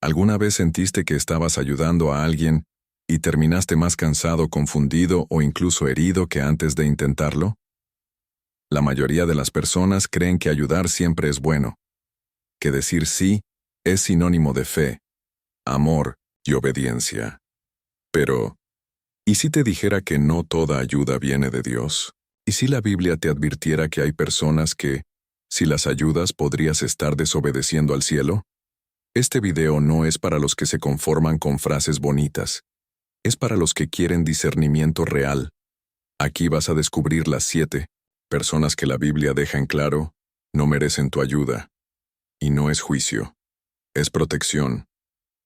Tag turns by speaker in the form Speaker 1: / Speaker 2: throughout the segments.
Speaker 1: ¿Alguna vez sentiste que estabas ayudando a alguien y terminaste más cansado, confundido o incluso herido que antes de intentarlo? La mayoría de las personas creen que ayudar siempre es bueno, que decir sí es sinónimo de fe, amor y obediencia. Pero, ¿y si te dijera que no toda ayuda viene de Dios? ¿Y si la Biblia te advirtiera que hay personas que, si las ayudas, podrías estar desobedeciendo al cielo? Este video no es para los que se conforman con frases bonitas. Es para los que quieren discernimiento real. Aquí vas a descubrir las 7 personas que la Biblia deja en claro, no merecen tu ayuda. Y no es juicio, es protección.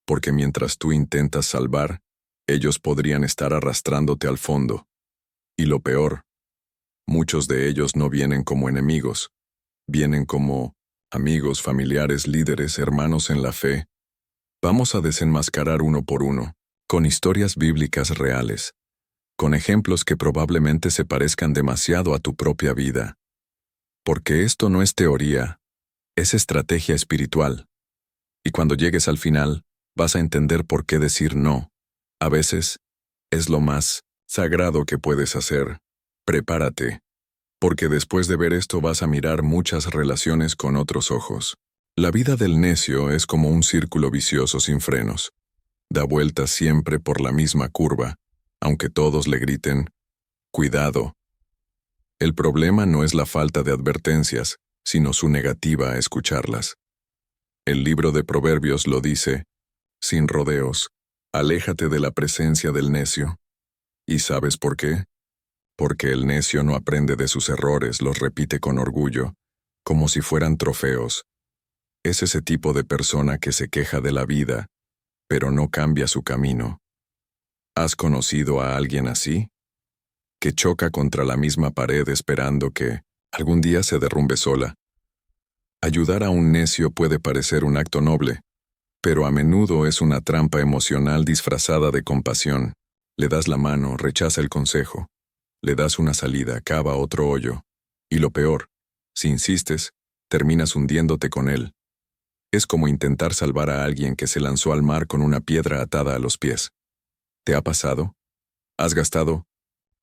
Speaker 1: Porque mientras tú intentas salvar, ellos podrían estar arrastrándote al fondo. Y lo peor, muchos de ellos no vienen como enemigos, vienen como amigos, familiares, líderes, hermanos en la fe. Vamos a desenmascarar uno por uno, con historias bíblicas reales, con ejemplos que probablemente se parezcan demasiado a tu propia vida. Porque esto no es teoría, es estrategia espiritual. Y cuando llegues al final, vas a entender por qué decir no. A veces, es lo más sagrado que puedes hacer. Prepárate, porque después de ver esto vas a mirar muchas relaciones con otros ojos. La vida del necio es como un círculo vicioso sin frenos. Da vueltas siempre por la misma curva, aunque todos le griten, «Cuidado». El problema no es la falta de advertencias, sino su negativa a escucharlas. El libro de Proverbios lo dice, sin rodeos, aléjate de la presencia del necio. ¿Y sabes por qué? Porque el necio no aprende de sus errores, los repite con orgullo, como si fueran trofeos. Es ese tipo de persona que se queja de la vida, pero no cambia su camino. ¿Has conocido a alguien así? Que choca contra la misma pared esperando que algún día se derrumbe sola. Ayudar a un necio puede parecer un acto noble, pero a menudo es una trampa emocional disfrazada de compasión. Le das la mano, rechaza el consejo. Le das una salida, cava otro hoyo. Y lo peor, si insistes, terminas hundiéndote con él. Es como intentar salvar a alguien que se lanzó al mar con una piedra atada a los pies. ¿Te ha pasado? ¿Has gastado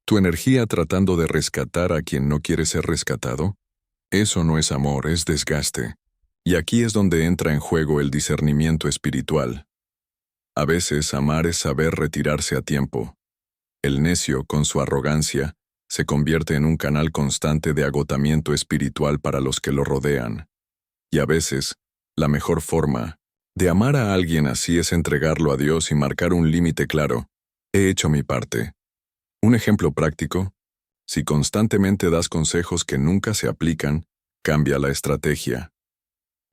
Speaker 1: tu energía tratando de rescatar a quien no quiere ser rescatado? Eso no es amor, es desgaste. Y aquí es donde entra en juego el discernimiento espiritual. A veces amar es saber retirarse a tiempo. El necio, con su arrogancia, se convierte en un canal constante de agotamiento espiritual para los que lo rodean. Y a veces, la mejor forma de amar a alguien así es entregarlo a Dios y marcar un límite claro. He hecho mi parte. Un ejemplo práctico: si constantemente das consejos que nunca se aplican, cambia la estrategia.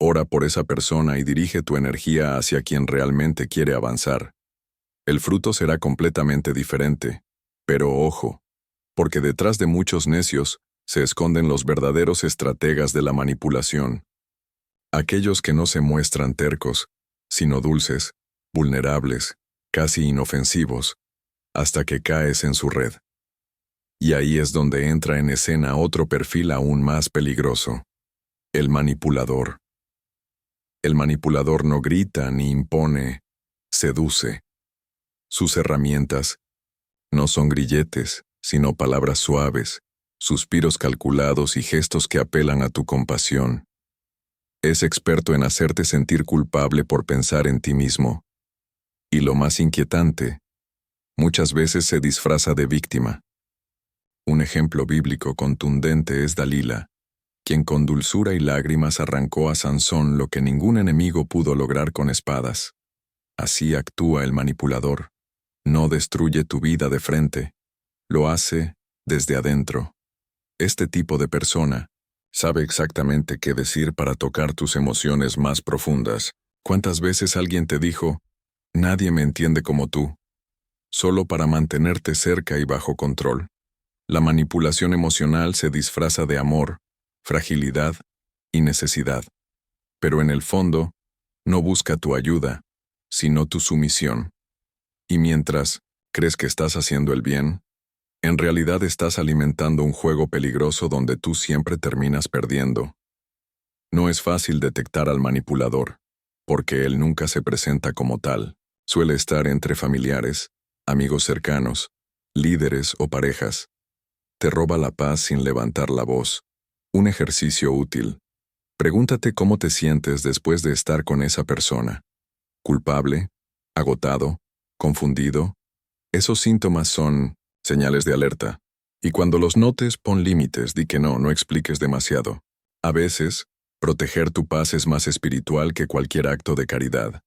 Speaker 1: Ora por esa persona y dirige tu energía hacia quien realmente quiere avanzar. El fruto será completamente diferente. Pero ojo, porque detrás de muchos necios se esconden los verdaderos estrategas de la manipulación. Aquellos que no se muestran tercos, sino dulces, vulnerables, casi inofensivos, hasta que caes en su red. Y ahí es donde entra en escena otro perfil aún más peligroso: el manipulador. El manipulador no grita ni impone, seduce. Sus herramientas no son grilletes, sino palabras suaves, suspiros calculados y gestos que apelan a tu compasión. Es experto en hacerte sentir culpable por pensar en ti mismo. Y lo más inquietante, muchas veces se disfraza de víctima. Un ejemplo bíblico contundente es Dalila, quien con dulzura y lágrimas arrancó a Sansón lo que ningún enemigo pudo lograr con espadas. Así actúa el manipulador. No destruye tu vida de frente, lo hace desde adentro. Este tipo de persona sabe exactamente qué decir para tocar tus emociones más profundas. ¿Cuántas veces alguien te dijo, «Nadie me entiende como tú», solo para mantenerte cerca y bajo control? La manipulación emocional se disfraza de amor, fragilidad y necesidad. Pero en el fondo, no busca tu ayuda, sino tu sumisión. Y mientras crees que estás haciendo el bien, en realidad estás alimentando un juego peligroso donde tú siempre terminas perdiendo. No es fácil detectar al manipulador, porque él nunca se presenta como tal. Suele estar entre familiares, amigos cercanos, líderes o parejas. Te roba la paz sin levantar la voz. Un ejercicio útil. Pregúntate cómo te sientes después de estar con esa persona. ¿Culpable? ¿Agotado? ¿Confundido? Esos síntomas son señales de alerta. Y cuando los notes, pon límites, di que no expliques demasiado. A veces, proteger tu paz es más espiritual que cualquier acto de caridad.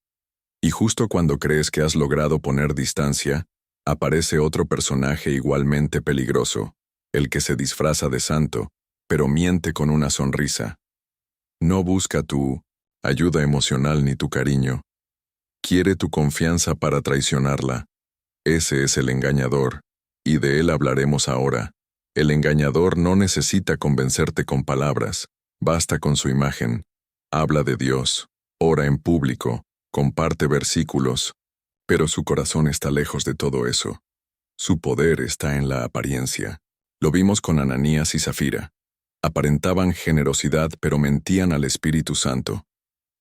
Speaker 1: Y justo cuando crees que has logrado poner distancia, aparece otro personaje igualmente peligroso, el que se disfraza de santo, pero miente con una sonrisa. No busca tu ayuda emocional ni tu cariño. Quiere tu confianza para traicionarla. Ese es el engañador, y de él hablaremos ahora. El engañador no necesita convencerte con palabras, basta con su imagen. Habla de Dios, ora en público, comparte versículos, pero su corazón está lejos de todo eso. Su poder está en la apariencia. Lo vimos con Ananías y Zafira. Aparentaban generosidad, pero mentían al Espíritu Santo.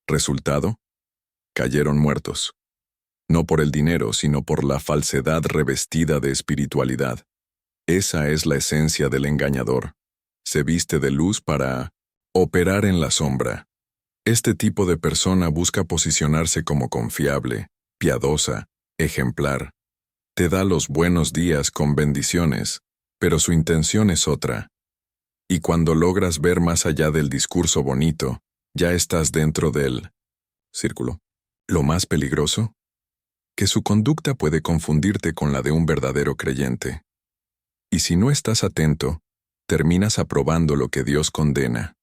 Speaker 1: Resultado: cayeron muertos. No por el dinero, sino por la falsedad revestida de espiritualidad. Esa es la esencia del engañador. Se viste de luz para operar en la sombra. Este tipo de persona busca posicionarse como confiable, piadosa, ejemplar. Te da los buenos días con bendiciones, pero su intención es otra. Y cuando logras ver más allá del discurso bonito, ya estás dentro del círculo. Lo más peligroso: que su conducta puede confundirte con la de un verdadero creyente. Y si no estás atento, terminas aprobando lo que Dios condena.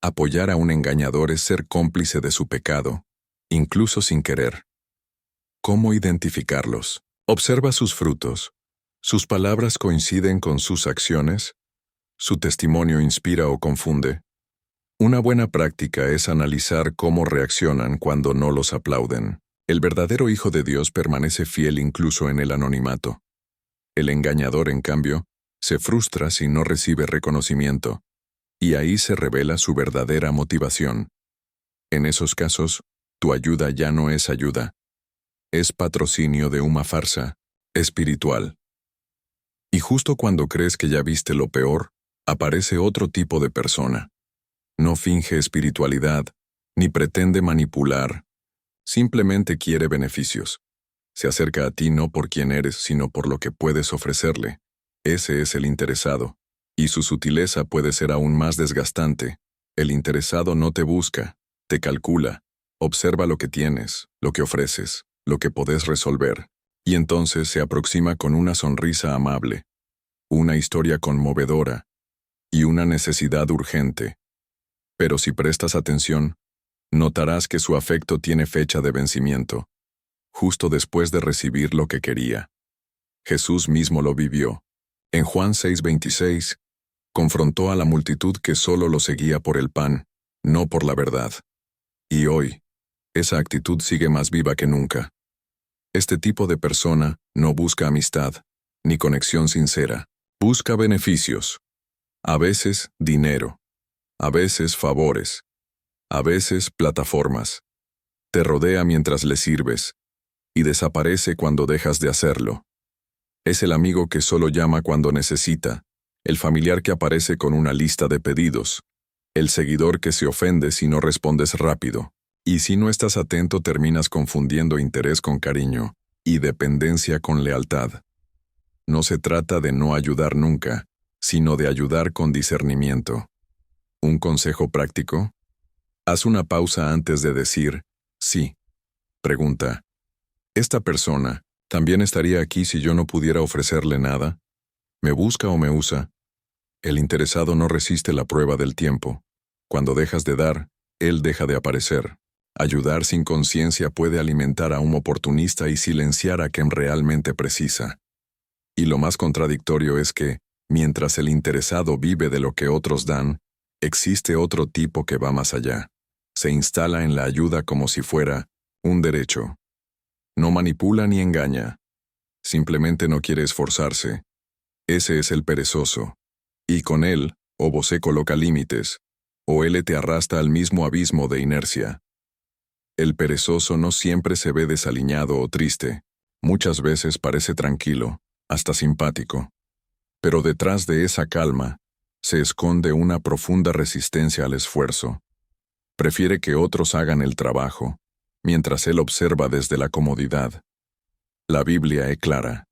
Speaker 1: Apoyar a un engañador es ser cómplice de su pecado, incluso sin querer. ¿Cómo identificarlos? Observa sus frutos. ¿Sus palabras coinciden con sus acciones? ¿Su testimonio inspira o confunde? Una buena práctica es analizar cómo reaccionan cuando no los aplauden. El verdadero Hijo de Dios permanece fiel incluso en el anonimato. El engañador, en cambio, se frustra si no recibe reconocimiento, y ahí se revela su verdadera motivación. En esos casos, tu ayuda ya no es ayuda. Es patrocinio de una farsa espiritual. Y justo cuando crees que ya viste lo peor, aparece otro tipo de persona. No finge espiritualidad, ni pretende manipular. Simplemente quiere beneficios. Se acerca a ti no por quién eres, sino por lo que puedes ofrecerle. Ese es el interesado. Y su sutileza puede ser aún más desgastante. El interesado no te busca, te calcula. Observa lo que tienes, lo que ofreces, lo que podés resolver. Y entonces se aproxima con una sonrisa amable, una historia conmovedora y una necesidad urgente. Pero si prestas atención, notarás que su afecto tiene fecha de vencimiento, justo después de recibir lo que quería. Jesús mismo lo vivió. En Juan 6:26, confrontó a la multitud que solo lo seguía por el pan, no por la verdad. Y hoy, esa actitud sigue más viva que nunca. Este tipo de persona no busca amistad, ni conexión sincera. Busca beneficios. A veces dinero. A veces favores. A veces plataformas. Te rodea mientras le sirves, y desaparece cuando dejas de hacerlo. Es el amigo que solo llama cuando necesita, el familiar que aparece con una lista de pedidos, el seguidor que se ofende si no respondes rápido. Y si no estás atento, terminas confundiendo interés con cariño y dependencia con lealtad. No se trata de no ayudar nunca, sino de ayudar con discernimiento. ¿Un consejo práctico? Haz una pausa antes de decir sí. Pregunta: ¿esta persona también estaría aquí si yo no pudiera ofrecerle nada? ¿Me busca o me usa? El interesado no resiste la prueba del tiempo. Cuando dejas de dar, él deja de aparecer. Ayudar sin conciencia puede alimentar a un oportunista y silenciar a quien realmente precisa. Y lo más contradictorio es que, mientras el interesado vive de lo que otros dan, existe otro tipo que va más allá. Se instala en la ayuda como si fuera un derecho. No manipula ni engaña. Simplemente no quiere esforzarse. Ese es el perezoso. Y con él, o vos coloca límites, o él te arrastra al mismo abismo de inercia. El perezoso no siempre se ve desaliñado o triste. Muchas veces parece tranquilo, hasta simpático. Pero detrás de esa calma, se esconde una profunda resistencia al esfuerzo. Prefiere que otros hagan el trabajo, mientras él observa desde la comodidad. La Biblia es clara.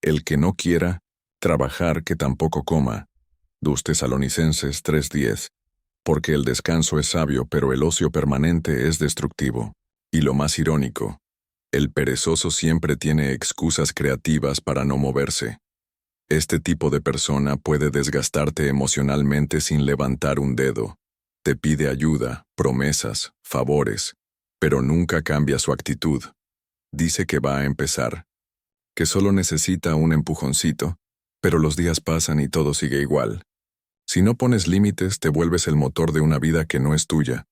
Speaker 1: El que no quiera trabajar, que tampoco coma. 2 Tesalonicenses 3:10. Porque el descanso es sabio, pero el ocio permanente es destructivo. Y lo más irónico, el perezoso siempre tiene excusas creativas para no moverse. Este tipo de persona puede desgastarte emocionalmente sin levantar un dedo. Te pide ayuda, promesas, favores, pero nunca cambia su actitud. Dice que va a empezar, que solo necesita un empujoncito, pero los días pasan y todo sigue igual. Si no pones límites, te vuelves el motor de una vida que no es tuya.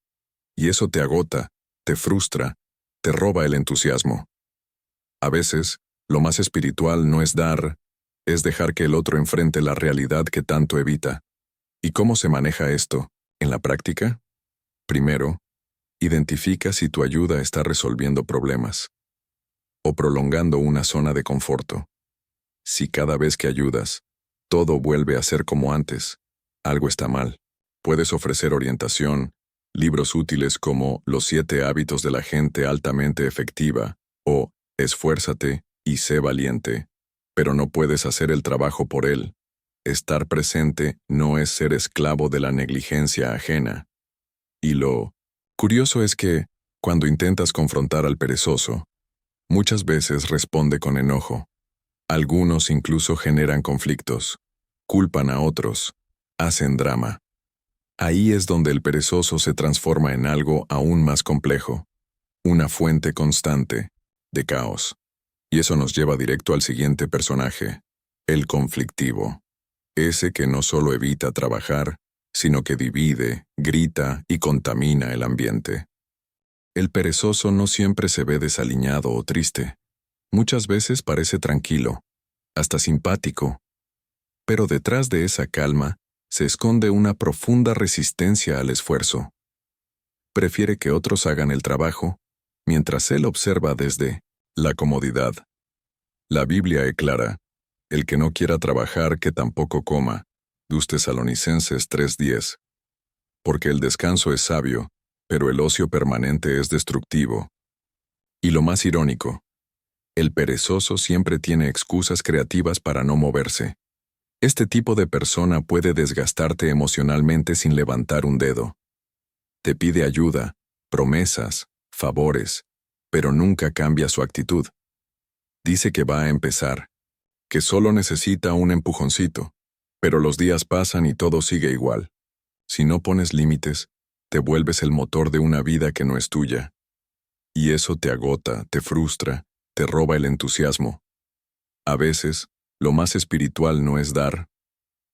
Speaker 1: Y eso te agota, te frustra, te roba el entusiasmo. A veces, lo más espiritual no es dar, es dejar que el otro enfrente la realidad que tanto evita. ¿Y cómo se maneja esto, en la práctica? Primero, identifica si tu ayuda está resolviendo problemas o prolongando una zona de conforto. Si cada vez que ayudas, todo vuelve a ser como antes, algo está mal. Puedes ofrecer orientación, libros útiles como Los 7 hábitos de la gente altamente efectiva o Esfuérzate y sé valiente, pero no puedes hacer el trabajo por él. Estar presente no es ser esclavo de la negligencia ajena. Y lo curioso es que, cuando intentas confrontar al perezoso, muchas veces responde con enojo. Algunos incluso generan conflictos, culpan a otros, hacen drama. Ahí es donde el perezoso se transforma en algo aún más complejo, una fuente constante de caos. Y eso nos lleva directo al siguiente personaje, el conflictivo. Ese que no solo evita trabajar, sino que divide, grita y contamina el ambiente. El perezoso no siempre se ve desaliñado o triste. Muchas veces parece tranquilo, hasta simpático. Pero detrás de esa calma, se esconde una profunda resistencia al esfuerzo. Prefiere que otros hagan el trabajo, mientras él observa desde la comodidad. La Biblia es clara: el que no quiera trabajar, que tampoco coma. 2 Tesalonicenses 3:10. Porque el descanso es sabio, pero el ocio permanente es destructivo. Y lo más irónico, el perezoso siempre tiene excusas creativas para no moverse. Este tipo de persona puede desgastarte emocionalmente sin levantar un dedo. Te pide ayuda, promesas, favores, pero nunca cambia su actitud. Dice que va a empezar, que solo necesita un empujoncito, pero los días pasan y todo sigue igual. Si no pones límites, te vuelves el motor de una vida que no es tuya. Y eso te agota, te frustra, te roba el entusiasmo. A veces, lo más espiritual no es dar,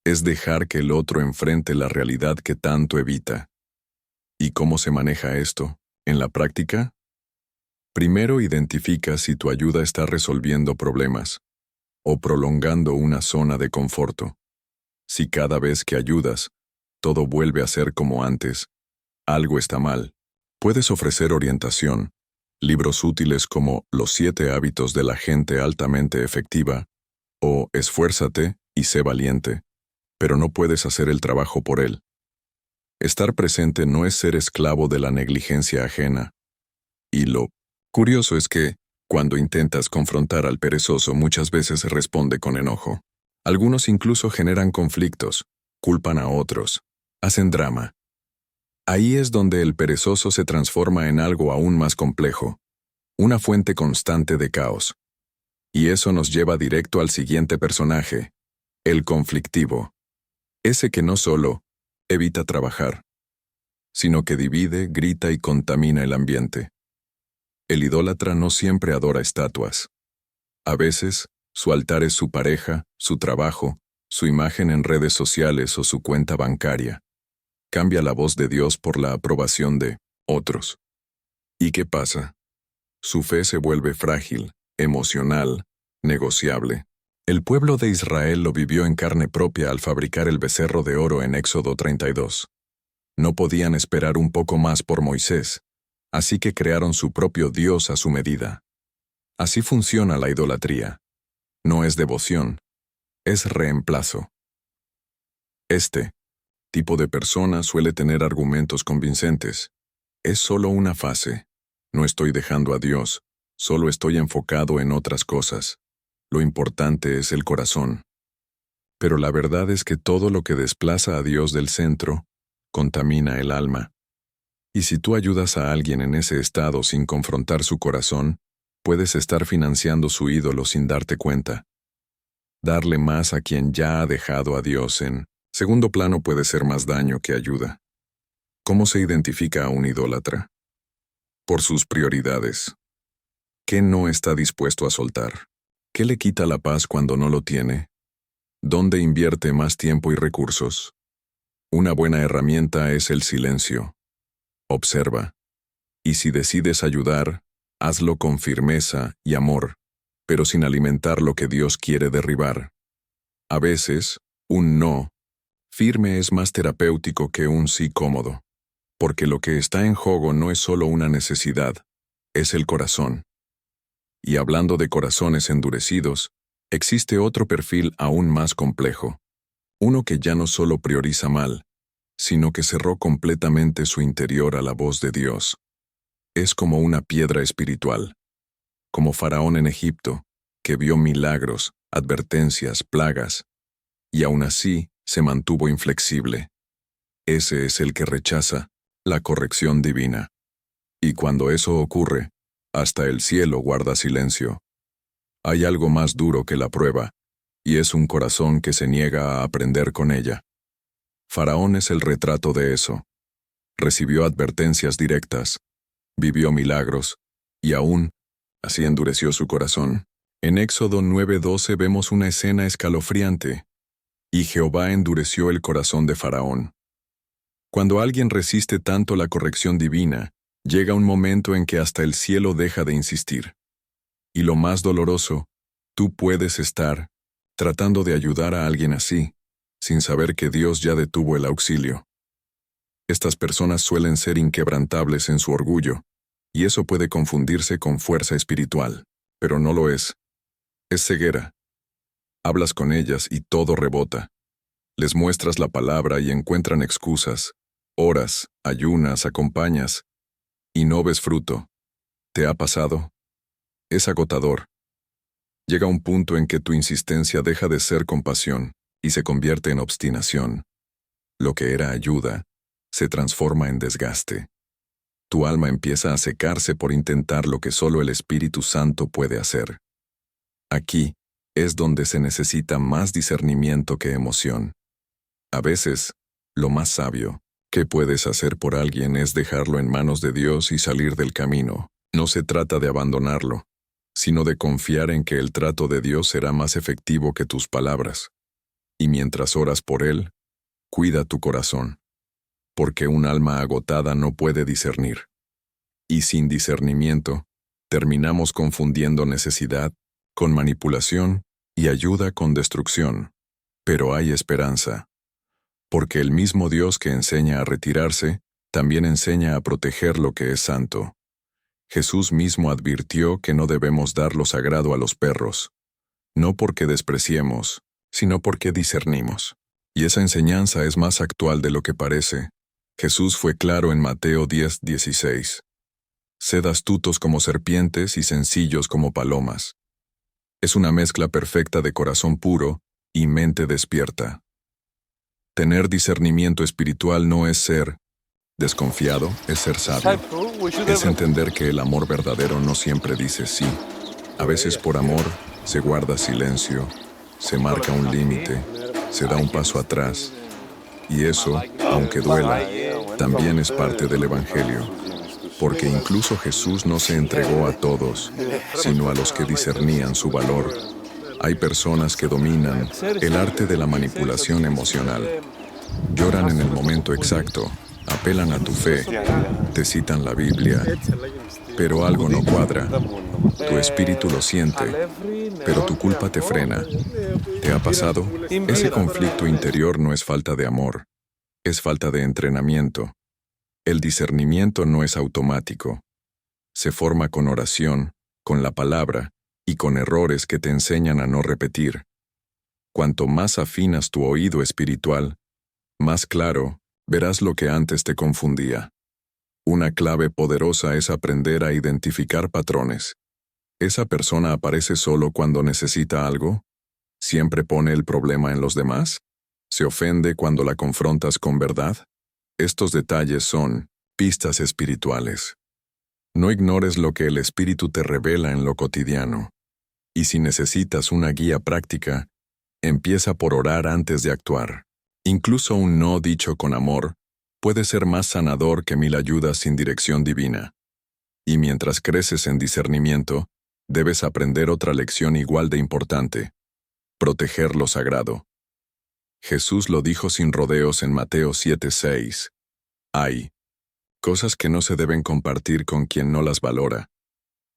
Speaker 1: es dejar que el otro enfrente la realidad que tanto evita. ¿Y cómo se maneja esto, en la práctica? Primero identifica si tu ayuda está resolviendo problemas o prolongando una zona de conforto. Si cada vez que ayudas, todo vuelve a ser como antes, algo está mal. Puedes ofrecer orientación, libros útiles como Los 7 hábitos de la gente altamente efectiva o Esfuérzate y sé valiente, pero no puedes hacer el trabajo por él. Estar presente no es ser esclavo de la negligencia ajena. Y lo curioso es que, cuando intentas confrontar al perezoso, muchas veces responde con enojo. Algunos incluso generan conflictos, culpan a otros, hacen drama. Ahí es donde el perezoso se transforma en algo aún más complejo, una fuente constante de caos. Y eso nos lleva directo al siguiente personaje, el conflictivo. Ese que no solo evita trabajar, sino que divide, grita y contamina el ambiente. El idólatra no siempre adora estatuas. A veces, su altar es su pareja, su trabajo, su imagen en redes sociales o su cuenta bancaria. Cambia la voz de Dios por la aprobación de otros. ¿Y qué pasa? Su fe se vuelve frágil, emocional, negociable. El pueblo de Israel lo vivió en carne propia al fabricar el becerro de oro en Éxodo 32. No podían esperar un poco más por Moisés, Así que crearon su propio Dios a su medida. Así funciona la idolatría. No es devoción, es reemplazo. Este tipo de persona suele tener argumentos convincentes. Es solo una fase. No estoy dejando a Dios, solo estoy enfocado en otras cosas. Lo importante es el corazón. Pero la verdad es que todo lo que desplaza a Dios del centro contamina el alma. Y si tú ayudas a alguien en ese estado sin confrontar su corazón, puedes estar financiando su ídolo sin darte cuenta. Darle más a quien ya ha dejado a Dios en segundo plano puede ser más daño que ayuda. ¿Cómo se identifica a un idólatra? Por sus prioridades. ¿Qué no está dispuesto a soltar? ¿Qué le quita la paz cuando no lo tiene? ¿Dónde invierte más tiempo y recursos? Una buena herramienta es el silencio. Observa. Y si decides ayudar, hazlo con firmeza y amor, pero sin alimentar lo que Dios quiere derribar. A veces, un no firme es más terapéutico que un sí cómodo, porque lo que está en juego no es solo una necesidad, es el corazón. Y hablando de corazones endurecidos, existe otro perfil aún más complejo, uno que ya no solo prioriza mal, sino que cerró completamente su interior a la voz de Dios. Es como una piedra espiritual, como Faraón en Egipto, que vio milagros, advertencias, plagas, y aún así se mantuvo inflexible. Ese es el que rechaza la corrección divina. Y cuando eso ocurre, hasta el cielo guarda silencio. Hay algo más duro que la prueba, y es un corazón que se niega a aprender con ella. Faraón es el retrato de eso. Recibió advertencias directas, vivió milagros, y aún así endureció su corazón. En Éxodo 9:12 vemos una escena escalofriante. Y Jehová endureció el corazón de Faraón. Cuando alguien resiste tanto la corrección divina, llega un momento en que hasta el cielo deja de insistir. Y lo más doloroso, tú puedes estar tratando de ayudar a alguien así, sin saber que Dios ya detuvo el auxilio. Estas personas suelen ser inquebrantables en su orgullo, y eso puede confundirse con fuerza espiritual, pero no lo es. Es ceguera. Hablas con ellas y todo rebota. Les muestras la palabra y encuentran excusas. Oras, ayunas, acompañas, y no ves fruto. ¿Te ha pasado? Es agotador. Llega un punto en que tu insistencia deja de ser compasión y se convierte en obstinación. Lo que era ayuda se transforma en desgaste. Tu alma empieza a secarse por intentar lo que solo el Espíritu Santo puede hacer. Aquí es donde se necesita más discernimiento que emoción. A veces, lo más sabio que puedes hacer por alguien es dejarlo en manos de Dios y salir del camino. No se trata de abandonarlo, sino de confiar en que el trato de Dios será más efectivo que tus palabras. Y mientras oras por él, cuida tu corazón, porque un alma agotada no puede discernir. Y sin discernimiento, terminamos confundiendo necesidad con manipulación y ayuda con destrucción. Pero hay esperanza, porque el mismo Dios que enseña a retirarse, también enseña a proteger lo que es santo. Jesús mismo advirtió que no debemos dar lo sagrado a los perros, no porque despreciemos, sino porque discernimos. Y esa enseñanza es más actual de lo que parece. Jesús fue claro en Mateo 10:16. Sed astutos como serpientes y sencillos como palomas. Es una mezcla perfecta de corazón puro y mente despierta. Tener discernimiento espiritual no es ser desconfiado, es ser sabio. Es entender que el amor verdadero no siempre dice sí. A veces por amor se guarda silencio, se marca un límite, se da un paso atrás. Y eso, aunque duela, también es parte del Evangelio. Porque incluso Jesús no se entregó a todos, sino a los que discernían su valor. Hay personas que dominan el arte de la manipulación emocional. Lloran en el momento exacto, apelan a tu fe, te citan la Biblia, pero algo no cuadra. Tu espíritu lo siente, pero tu culpa te frena. ¿Te ha pasado? Ese conflicto interior no es falta de amor, es falta de entrenamiento. El discernimiento no es automático. Se forma con oración, con la palabra y con errores que te enseñan a no repetir. Cuanto más afinas tu oído espiritual, más claro verás lo que antes te confundía. Una clave poderosa es aprender a identificar patrones. ¿Esa persona aparece solo cuando necesita algo? ¿Siempre pone el problema en los demás? ¿Se ofende cuando la confrontas con verdad? Estos detalles son pistas espirituales. No ignores lo que el Espíritu te revela en lo cotidiano. Y si necesitas una guía práctica, empieza por orar antes de actuar. Incluso un no dicho con amor puede ser más sanador que 1000 ayudas sin dirección divina. Y mientras creces en discernimiento, debes aprender otra lección igual de importante: proteger lo sagrado. Jesús lo dijo sin rodeos en Mateo 7:6. Hay cosas que no se deben compartir con quien no las valora,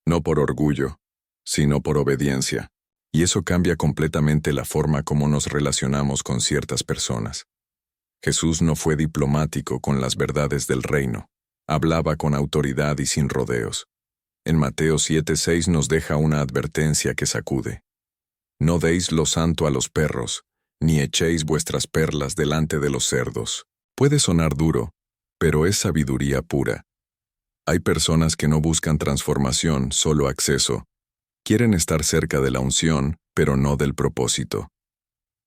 Speaker 1: no por orgullo, sino por obediencia. Y eso cambia completamente la forma como nos relacionamos con ciertas personas. Jesús no fue diplomático con las verdades del reino. Hablaba con autoridad y sin rodeos. En Mateo 7:6 nos deja una advertencia que sacude. No deis lo santo a los perros, ni echéis vuestras perlas delante de los cerdos. Puede sonar duro, pero es sabiduría pura. Hay personas que no buscan transformación, solo acceso. Quieren estar cerca de la unción, pero no del propósito.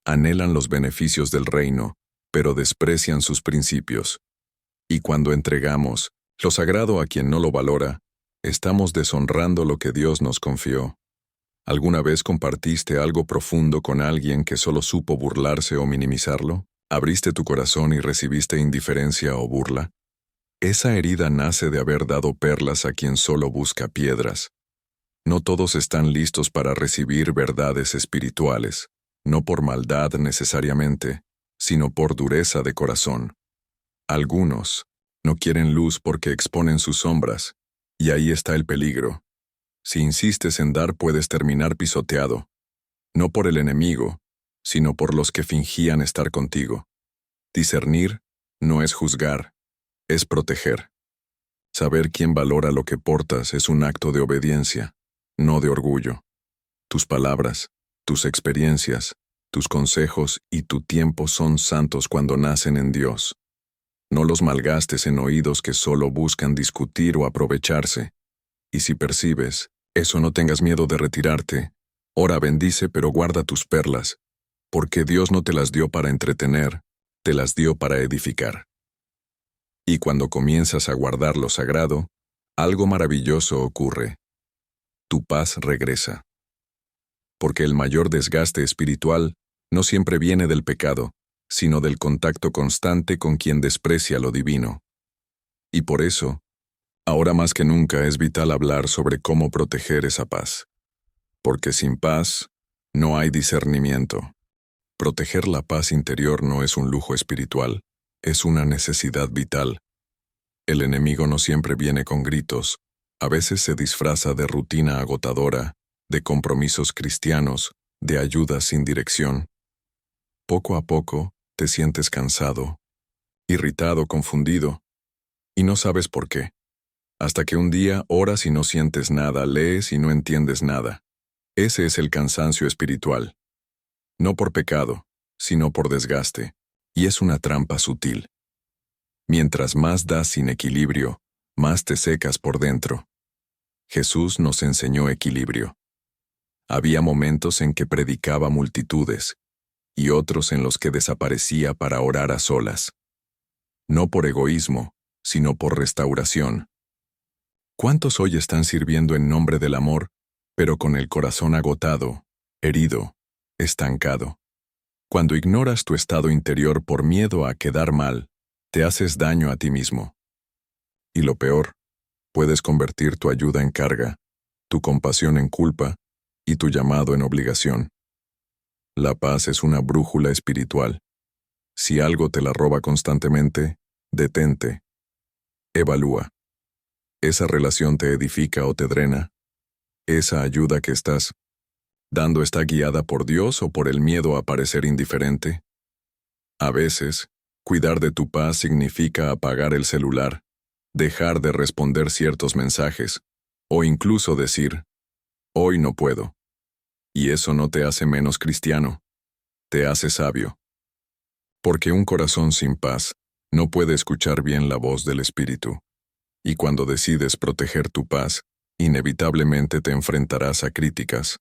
Speaker 1: Anhelan los beneficios del reino, pero desprecian sus principios. Y cuando entregamos lo sagrado a quien no lo valora, estamos deshonrando lo que Dios nos confió. ¿Alguna vez compartiste algo profundo con alguien que solo supo burlarse o minimizarlo? ¿Abriste tu corazón y recibiste indiferencia o burla? Esa herida nace de haber dado perlas a quien solo busca piedras. No todos están listos para recibir verdades espirituales, no por maldad necesariamente, sino por dureza de corazón. Algunos no quieren luz porque exponen sus sombras, y ahí está el peligro. Si insistes en dar, puedes terminar pisoteado, no por el enemigo, sino por los que fingían estar contigo. Discernir no es juzgar, es proteger. Saber quién valora lo que portas es un acto de obediencia, no de orgullo. Tus palabras, tus experiencias, tus consejos y tu tiempo son santos cuando nacen en Dios. No los malgastes en oídos que solo buscan discutir o aprovecharse. Y si percibes eso, no tengas miedo de retirarte. Ora, bendice, pero guarda tus perlas, porque Dios no te las dio para entretener, te las dio para edificar. Y cuando comienzas a guardar lo sagrado, algo maravilloso ocurre. Tu paz regresa. Porque el mayor desgaste espiritual no siempre viene del pecado, sino del contacto constante con quien desprecia lo divino. Y por eso, ahora más que nunca es vital hablar sobre cómo proteger esa paz. Porque sin paz, no hay discernimiento. Proteger la paz interior no es un lujo espiritual, es una necesidad vital. El enemigo no siempre viene con gritos, a veces se disfraza de rutina agotadora, de compromisos cristianos, de ayuda sin dirección. Poco a poco, te sientes cansado, irritado, confundido, y no sabes por qué. Hasta que un día oras y no sientes nada, lees y no entiendes nada. Ese es el cansancio espiritual. No por pecado, sino por desgaste, y es una trampa sutil. Mientras más das sin equilibrio, más te secas por dentro. Jesús nos enseñó equilibrio. Había momentos en que predicaba multitudes, y otros en los que desaparecía para orar a solas. No por egoísmo, sino por restauración. ¿Cuántos hoy están sirviendo en nombre del amor, pero con el corazón agotado, herido, estancado? Cuando ignoras tu estado interior por miedo a quedar mal, te haces daño a ti mismo. Y lo peor, puedes convertir tu ayuda en carga, tu compasión en culpa y tu llamado en obligación. La paz es una brújula espiritual. Si algo te la roba constantemente, detente. Evalúa. ¿Esa relación te edifica o te drena? ¿Esa ayuda que estás dando está guiada por Dios o por el miedo a parecer indiferente? A veces, cuidar de tu paz significa apagar el celular, dejar de responder ciertos mensajes, o incluso decir, hoy no puedo. Y eso no te hace menos cristiano, te hace sabio. Porque un corazón sin paz no puede escuchar bien la voz del Espíritu. Y cuando decides proteger tu paz, inevitablemente te enfrentarás a críticas.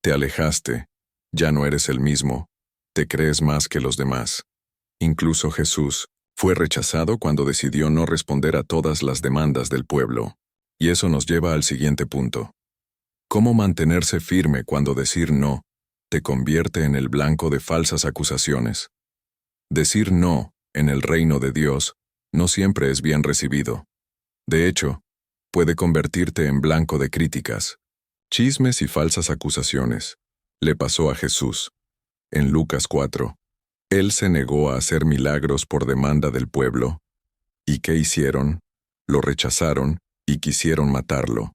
Speaker 1: Te alejaste, ya no eres el mismo, te crees más que los demás. Incluso Jesús fue rechazado cuando decidió no responder a todas las demandas del pueblo. Y eso nos lleva al siguiente punto. ¿Cómo mantenerse firme cuando decir no te convierte en el blanco de falsas acusaciones? Decir no, en el reino de Dios, no siempre es bien recibido. De hecho, puede convertirte en blanco de críticas, chismes y falsas acusaciones. Le pasó a Jesús. En Lucas 4, Él se negó a hacer milagros por demanda del pueblo. ¿Y qué hicieron? Lo rechazaron y quisieron matarlo.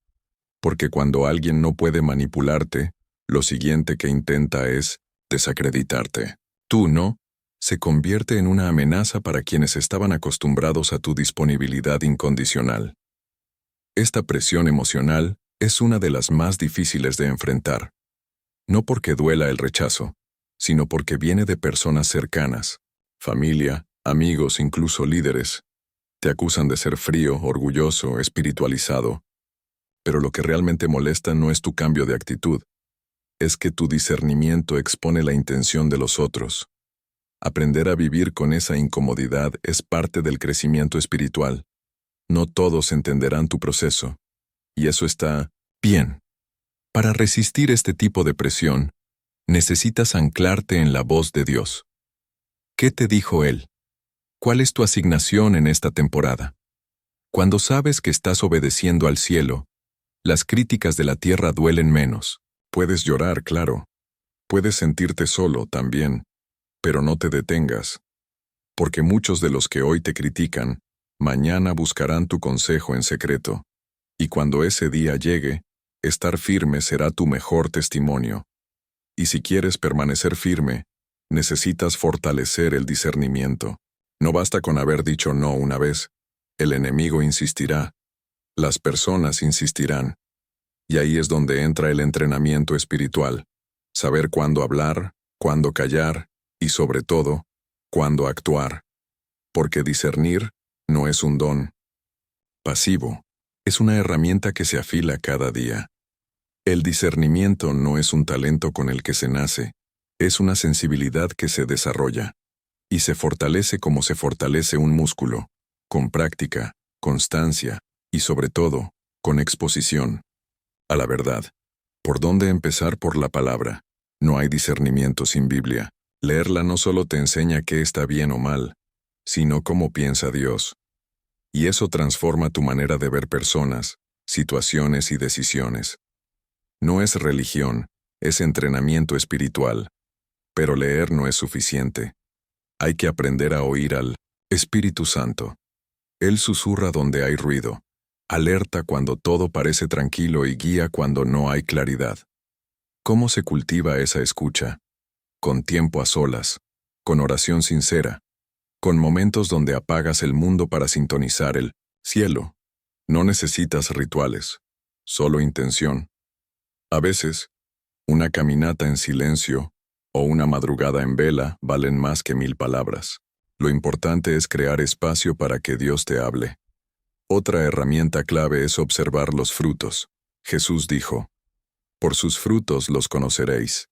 Speaker 1: Porque cuando alguien no puede manipularte, lo siguiente que intenta es desacreditarte. Tú no, se convierte en una amenaza para quienes estaban acostumbrados a tu disponibilidad incondicional. Esta presión emocional es una de las más difíciles de enfrentar. No porque duela el rechazo, sino porque viene de personas cercanas, familia, amigos, incluso líderes. Te acusan de ser frío, orgulloso, espiritualizado. Pero lo que realmente molesta no es tu cambio de actitud, es que tu discernimiento expone la intención de los otros. Aprender a vivir con esa incomodidad es parte del crecimiento espiritual. No todos entenderán tu proceso, y eso está bien. Para resistir este tipo de presión, necesitas anclarte en la voz de Dios. ¿Qué te dijo Él? ¿Cuál es tu asignación en esta temporada? Cuando sabes que estás obedeciendo al cielo, las críticas de la tierra duelen menos. Puedes llorar, claro. Puedes sentirte solo también, pero no te detengas. Porque muchos de los que hoy te critican, mañana buscarán tu consejo en secreto. Y cuando ese día llegue, estar firme será tu mejor testimonio. Y si quieres permanecer firme, necesitas fortalecer el discernimiento. No basta con haber dicho no una vez. El enemigo insistirá. Las personas insistirán. Y ahí es donde entra el entrenamiento espiritual. Saber cuándo hablar, cuándo callar, y sobre todo, cuándo actuar. Porque discernir no es un don pasivo, es una herramienta que se afila cada día. El discernimiento no es un talento con el que se nace, es una sensibilidad que se desarrolla. Y se fortalece como se fortalece un músculo, con práctica, constancia, y sobre todo, con exposición a la verdad. ¿Por dónde empezar? Por la palabra. No hay discernimiento sin Biblia. Leerla no solo te enseña qué está bien o mal, sino cómo piensa Dios. Y eso transforma tu manera de ver personas, situaciones y decisiones. No es religión, es entrenamiento espiritual. Pero leer no es suficiente. Hay que aprender a oír al Espíritu Santo. Él susurra donde hay ruido, alerta cuando todo parece tranquilo y guía cuando no hay claridad. ¿Cómo se cultiva esa escucha? Con tiempo a solas, con oración sincera, con momentos donde apagas el mundo para sintonizar el cielo. No necesitas rituales, solo intención. A veces, una caminata en silencio o una madrugada en vela valen más que 1000 palabras. Lo importante es crear espacio para que Dios te hable. Otra herramienta clave es observar los frutos. Jesús dijo, por sus frutos los conoceréis.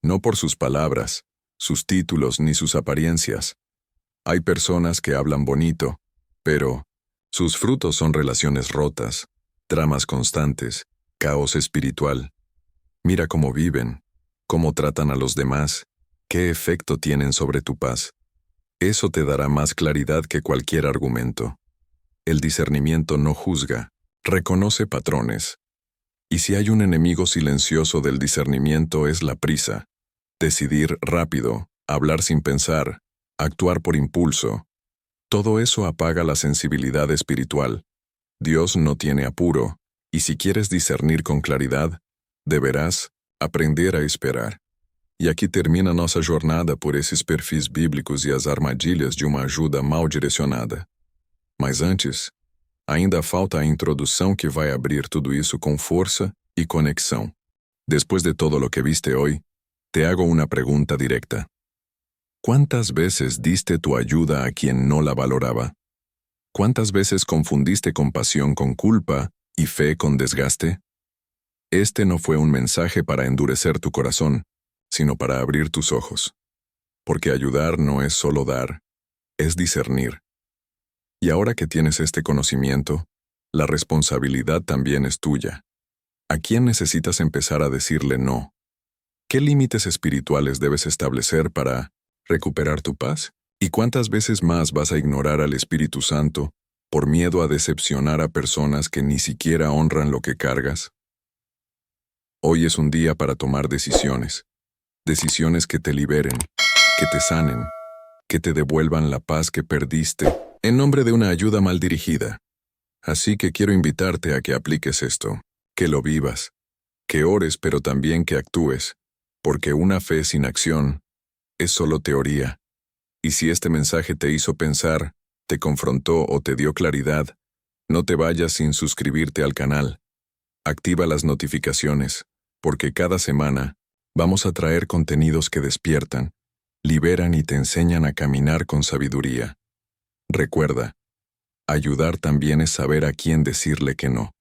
Speaker 1: No por sus palabras, sus títulos ni sus apariencias. Hay personas que hablan bonito, pero sus frutos son relaciones rotas, dramas constantes, caos espiritual. Mira cómo viven, cómo tratan a los demás, qué efecto tienen sobre tu paz. Eso te dará más claridad que cualquier argumento. El discernimiento no juzga, reconoce patrones. Y si hay un enemigo silencioso del discernimiento es la prisa. Decidir rápido, hablar sin pensar, actuar por impulso. Todo eso apaga la sensibilidad espiritual. Dios no tiene apuro, y si quieres discernir con claridad, deberás aprender a esperar. E aqui termina nossa jornada por esses perfis bíblicos e as armadilhas de uma ajuda mal direcionada. Mas antes, Ainda falta a introdução que vai abrir tudo isso com força y conexão. Después de todo lo que viste hoy, te hago una pregunta directa. ¿Cuántas veces diste tu ayuda a quien no la valoraba? ¿Cuántas veces confundiste compasión con culpa y fe con desgaste? Este no fue un mensaje para endurecer tu corazón, sino para abrir tus ojos. Porque ayudar no es solo dar, es discernir. Y ahora que tienes este conocimiento, la responsabilidad también es tuya. ¿A quién necesitas empezar a decirle no? ¿Qué límites espirituales debes establecer para recuperar tu paz? ¿Y cuántas veces más vas a ignorar al Espíritu Santo por miedo a decepcionar a personas que ni siquiera honran lo que cargas? Hoy es un día para tomar decisiones. Decisiones que te liberen, que te sanen, que te devuelvan la paz que perdiste en nombre de una ayuda mal dirigida. Así que quiero invitarte a que apliques esto, que lo vivas, que ores pero también que actúes, porque una fe sin acción es solo teoría. Y si este mensaje te hizo pensar, te confrontó o te dio claridad, no te vayas sin suscribirte al canal. Activa las notificaciones, porque cada semana vamos a traer contenidos que despiertan, liberan y te enseñan a caminar con sabiduría. Recuerda, ayudar también es saber a quién decirle que no.